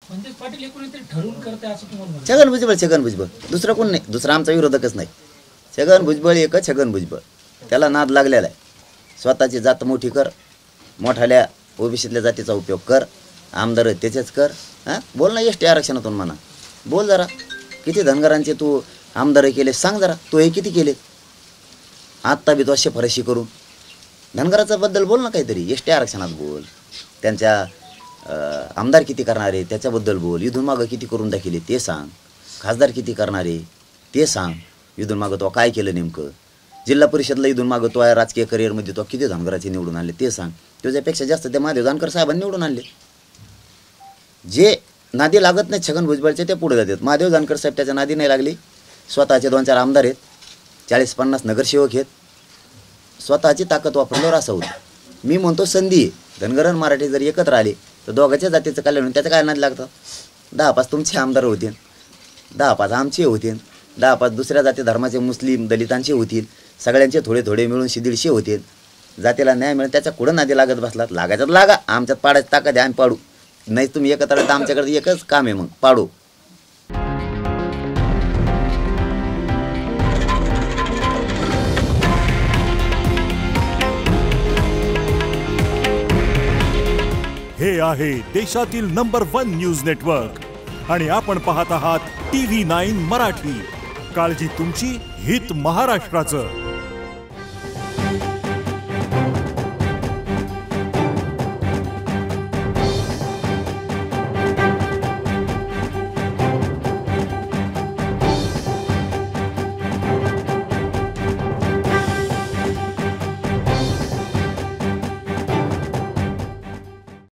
म्हणजे पाटील हे कोणीतरी ठरवून करते असं तुम्हाला म्हणतात? छगन भुजबळ दुसरं कोण नाही, दुसरा आमचा विरोधकच नाही. छगन भुजबळ एकच छगन भुजबळ. त्याला नाद लागलेला आहे. स्वतःची जात मोठी कर, मोठाल्या ओबीसीतल्या जातीचा उपयोग कर, आमदार त्याचेच कर. हां बोल ना, एस टी आरक्षणातून म्हणा बोल जरा. किती धनगरांचे तू आमदार केले सांग जरा, तू हे किती केले आत्ता बी तो शिफारशी करून. धनगराचा बद्दल बोल ना काहीतरी, एस टी आरक्षणात बोल, त्यांच्या आमदार किती करणारे त्याच्याबद्दल बोल, इथून मागं किती करून दाखिले ते सांग, खासदार किती करणारे ते सांग, इथून मागं तो काय केलं नेमकं, जिल्हा परिषदला इथून मागं तो राजकीय करिअरमध्ये तो किती धनगराचे निवडून आणले ते सांग. त्याच्यापेक्षा जास्त ते महादेव जानकर साहेबांनी निवडून आणले. जे नादी लागत नाही छगन भुजबळचे ते पुढे जातात. महादेव जानकर साहेब त्याच्या नादी नाही लागली. स्वतःचे 2-4 आमदार आहेत, 40-50 नगरसेवक आहेत, स्वतःची ताकद वापरल्यावर असं होतं. मी म्हणतो संधी आहे. धनगर आणि मराठी जर एकत्र आले तर दोघांच्या जातीचं कल्याण होईल. त्याचं काय नाद लागतं? 10-5 तुमचे आमदार होतील, 10-5 आमचे होतील, 10-5 दुसऱ्या जाती धर्माचे मुस्लिम दलितांचे होतील, सगळ्यांचे थोडे थोडे मिळून 150 होतील. जातीला न्याय मिळेल. त्याच्या कुठं नादी लागत बसलात? लागायच्यात लागा, आमच्यात पाडायची ताकद आहे, आम्ही पाडू. नाही तुम्ही एकत्र आले तर आमच्याकडे एकच काम आहे, मग पाडू. हे आहे देशातील नंबर 1 न्यूज नेटवर्क आणि आपण पाहत आहात TV9 मराठी. काळजी तुमची, हित महाराष्ट्राचं.